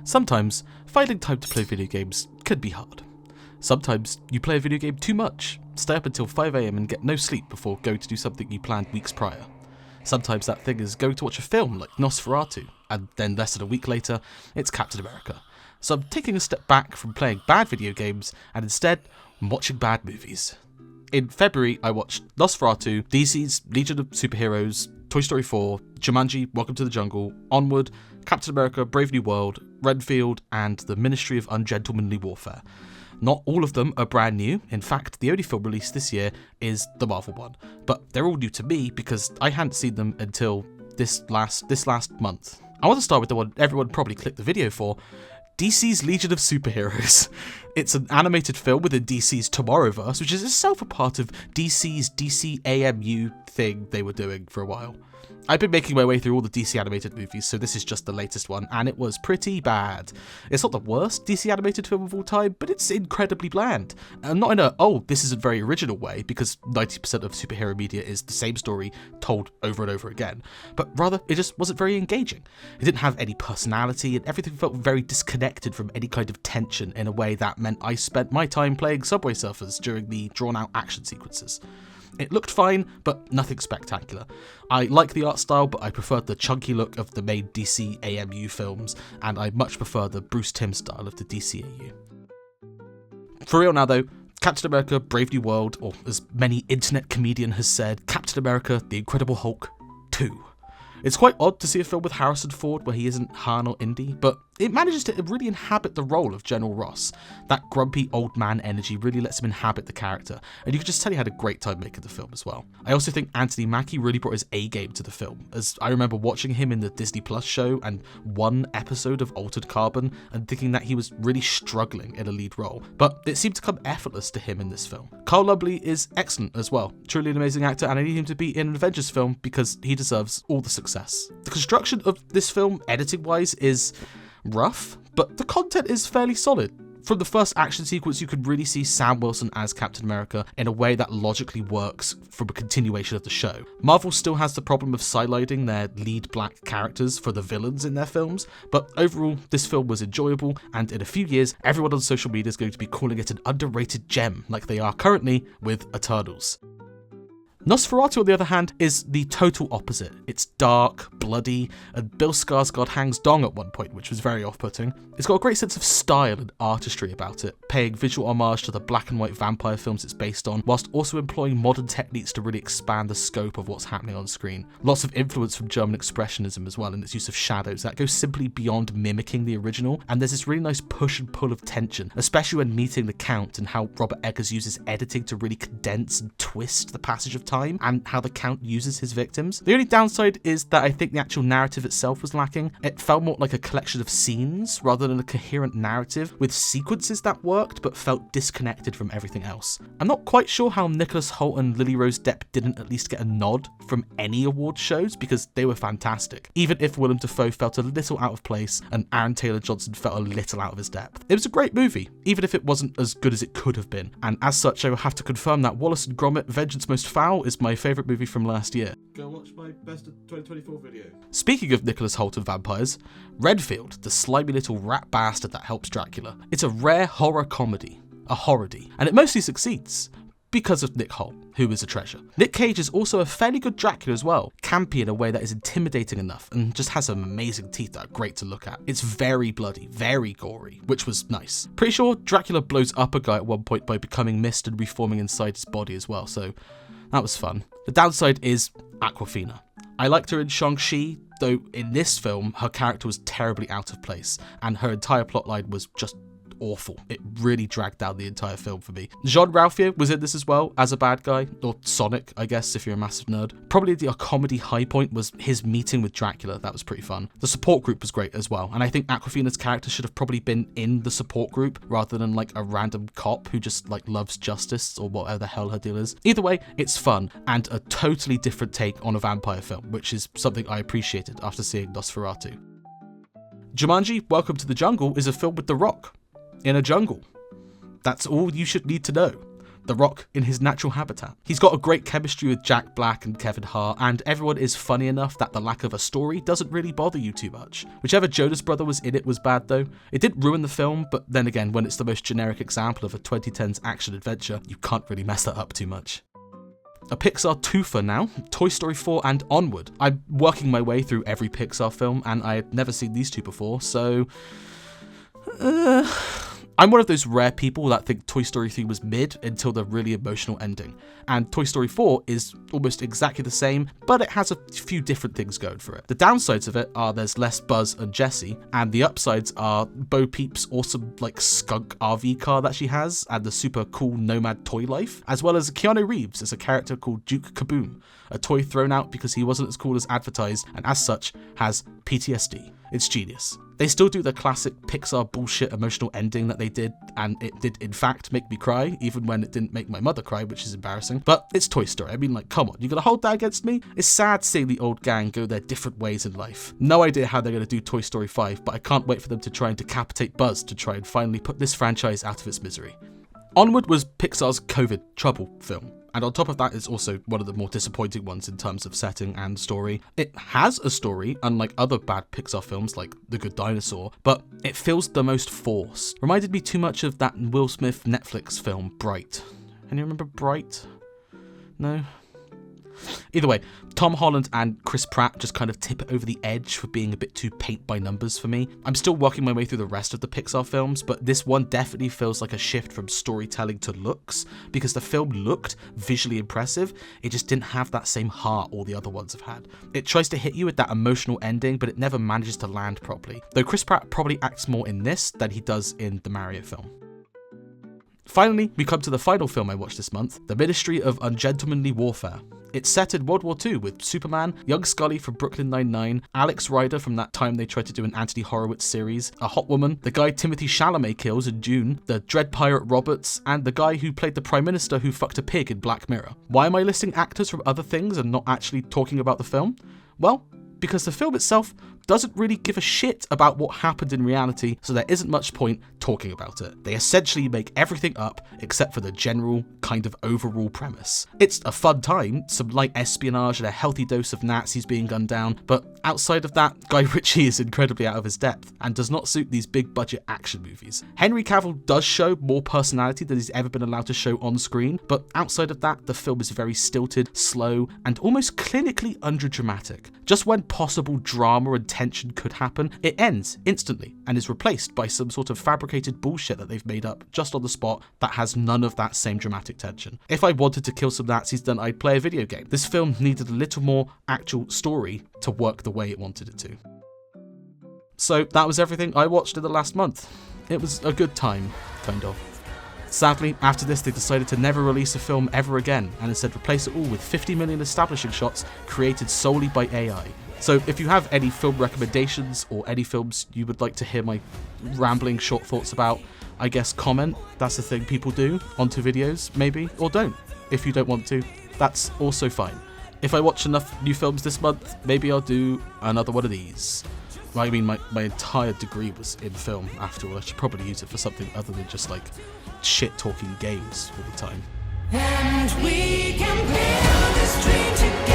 Sometimes, finding time to play video games can be hard. Sometimes, you play a video game too much, stay up until 5 AM and get no sleep before going to do something you planned weeks prior. Sometimes that thing is going to watch a film like Nosferatu, and then less than a week later, it's Captain America. So I'm taking a step back from playing bad video games, and instead, I'm watching bad movies. In February, I watched Nosferatu, DC's Legion of Superheroes, Toy Story 4, Jumanji, Welcome to the Jungle, Onward, Captain America, Brave New World, Renfield, and the Ministry of Ungentlemanly Warfare. Not all of them are brand new. In fact, the only film released this year is the Marvel one. But they're all new to me because I hadn't seen them until this last month. I want to start with the one everyone probably clicked the video for, DC's Legion of Superheroes. It's an animated film within DC's Tomorrowverse, which is itself a part of DC's DCAMU thing they were doing for a while. I've been making my way through all the DC animated movies, so this is just the latest one, and it was pretty bad. It's not the worst DC animated film of all time, but it's incredibly bland. And not in a, oh, this is a very original way, because 90% of superhero media is the same story told over and over again, but rather it just wasn't very engaging. It didn't have any personality, and everything felt very disconnected from any kind of tension in a way that meant I spent my time playing Subway Surfers during the drawn-out action sequences. It looked fine, but nothing spectacular. I like the art style, but I preferred the chunky look of the main DC AMU films, and I much prefer the Bruce Timm style of the DCAU. For real now though, Captain America Brave New World, or as many internet comedian has said, Captain America The Incredible Hulk 2. It's quite odd to see a film with Harrison Ford where he isn't Han or Indy, but it manages to really inhabit the role of General Ross. That grumpy old man energy really lets him inhabit the character, and you can just tell he had a great time making the film as well. I also think Anthony Mackie really brought his A-game to the film, as I remember watching him in the Disney Plus show and one episode of Altered Carbon and thinking that he was really struggling in a lead role, but it seemed to come effortless to him in this film. Carl Lumbly is excellent as well, truly an amazing actor, and I need him to be in an Avengers film because he deserves all the success. The construction of this film, editing-wise, is rough, but the content is fairly solid. From the first action sequence, you can really see Sam Wilson as Captain America in a way that logically works from a continuation of the show. Marvel still has the problem of sideloading their lead black characters for the villains in their films, but overall, this film was enjoyable, and in a few years, everyone on social media is going to be calling it an underrated gem, like they are currently with Eternals. Nosferatu, on the other hand, is the total opposite. It's dark, bloody, and Bill Skarsgård hangs dong at one point, which was very off-putting. It's got a great sense of style and artistry about it, paying visual homage to the black and white vampire films it's based on, whilst also employing modern techniques to really expand the scope of what's happening on screen. Lots of influence from German expressionism as well in its use of shadows that goes simply beyond mimicking the original, and there's this really nice push and pull of tension, especially when meeting the Count and how Robert Eggers uses editing to really condense and twist the passage of time, and how the Count uses his victims. The only downside is that I think the actual narrative itself was lacking. It felt more like a collection of scenes rather than a coherent narrative, with sequences that worked but felt disconnected from everything else. I'm not quite sure how Nicholas Hoult and Lily Rose Depp didn't at least get a nod from any award shows, because they were fantastic, even if Willem Dafoe felt a little out of place and Aaron Taylor-Johnson felt a little out of his depth. It was a great movie, even if it wasn't as good as it could have been, and as such I will have to confirm that Wallace and Gromit Vengeance Most Foul is my favourite movie from last year. Go watch my best of 2024 video. Speaking of Nicholas Hoult and vampires, Renfield, the slimy little rat bastard that helps Dracula. It's a rare horror comedy, a horror-y, and it mostly succeeds because of Nick Hoult, who is a treasure. Nick Cage is also a fairly good Dracula as well, campy in a way that is intimidating enough and just has some amazing teeth that are great to look at. It's very bloody, very gory, which was nice. Pretty sure Dracula blows up a guy at one point by becoming mist and reforming inside his body as well, so that was fun. The downside is Awkwafina. I liked her in Shang-Chi, though in this film, her character was terribly out of place, and her entire plotline was just awful. It really dragged down the entire film for me. Jean-Ralphio was in this as well, as a bad guy, or Sonic, I guess, if you're a massive nerd. Probably the comedy high point was his meeting with Dracula. That was pretty fun. The support group was great as well, and I think Awkwafina's character should have probably been in the support group rather than like a random cop who just like loves justice or whatever the hell her deal is. Either way, it's fun and a totally different take on a vampire film, which is something I appreciated after seeing Nosferatu. Jumanji, Welcome to the Jungle is a film with The Rock in a jungle. That's all you should need to know. The Rock in his natural habitat. He's got a great chemistry with Jack Black and Kevin Hart, and everyone is funny enough that the lack of a story doesn't really bother you too much. Whichever Jonas brother was in it was bad though. It did ruin the film, but then again, when it's the most generic example of a 2010s action adventure, you can't really mess that up too much. A Pixar twofer now, Toy Story 4 and Onward. I'm working my way through every Pixar film, and I had never seen these two before, so I'm one of those rare people that think Toy Story 3 was mid until the really emotional ending. And Toy Story 4 is almost exactly the same, but it has a few different things going for it. The downsides of it are there's less Buzz and Jessie, and the upsides are Bo Peep's awesome skunk RV car that she has, and the super cool nomad toy life, as well as Keanu Reeves as a character called Duke Kaboom, a toy thrown out because he wasn't as cool as advertised, and as such, has PTSD. It's genius. They still do the classic Pixar bullshit emotional ending that they did, and it did in fact make me cry, even when it didn't make my mother cry, which is embarrassing. But it's Toy Story. I mean, come on, you gonna hold that against me? It's sad seeing the old gang go their different ways in life. No idea how they're gonna do Toy Story 5, but I can't wait for them to try and decapitate Buzz to try and finally put this franchise out of its misery. Onward was Pixar's COVID trouble film. And on top of that, it's also one of the more disappointing ones in terms of setting and story. It has a story, unlike other bad Pixar films like The Good Dinosaur, but it feels the most forced. Reminded me too much of that Will Smith Netflix film, Bright. Can you remember Bright? No? Either way, Tom Holland and Chris Pratt just kind of tip it over the edge for being a bit too paint by numbers for me. I'm still working my way through the rest of the Pixar films, but this one definitely feels like a shift from storytelling to looks, because the film looked visually impressive, it just didn't have that same heart all the other ones have had. It tries to hit you with that emotional ending, but it never manages to land properly, though Chris Pratt probably acts more in this than he does in the Mario film. Finally, we come to the final film I watched this month, The Ministry of Ungentlemanly Warfare. It's set in World War II with Superman, young Scully from Brooklyn Nine-Nine, Alex Rider from that time they tried to do an Anthony Horowitz series, a hot woman, the guy Timothée Chalamet kills in Dune, the dread pirate Roberts, and the guy who played the Prime Minister who fucked a pig in Black Mirror. Why am I listing actors from other things and not actually talking about the film? Well, because the film itself doesn't really give a shit about what happened in reality, so there isn't much point talking about it. They essentially make everything up except for the general, kind of overall premise. It's a fun time, some light espionage and a healthy dose of Nazis being gunned down, but outside of that, Guy Ritchie is incredibly out of his depth and does not suit these big budget action movies. Henry Cavill does show more personality than he's ever been allowed to show on screen, but outside of that, the film is very stilted, slow, and almost clinically underdramatic. Just when possible drama and tension could happen, it ends instantly and is replaced by some sort of fabricated bullshit that they've made up just on the spot that has none of that same dramatic tension. If I wanted to kill some Nazis, then I'd play a video game. This film needed a little more actual story to work the way it wanted it to. So that was everything I watched in the last month. It was a good time, kind of. Sadly, after this they decided to never release a film ever again and instead replace it all with 50 million establishing shots created solely by AI. So if you have any film recommendations or any films you would like to hear my rambling short thoughts about, I guess comment. That's the thing people do onto videos, maybe, or don't. If you don't want to, that's also fine. If I watch enough new films this month, maybe I'll do another one of these. I mean, my entire degree was in film after all. I should probably use it for something other than just shit-talking games all the time. And we can build this dream together.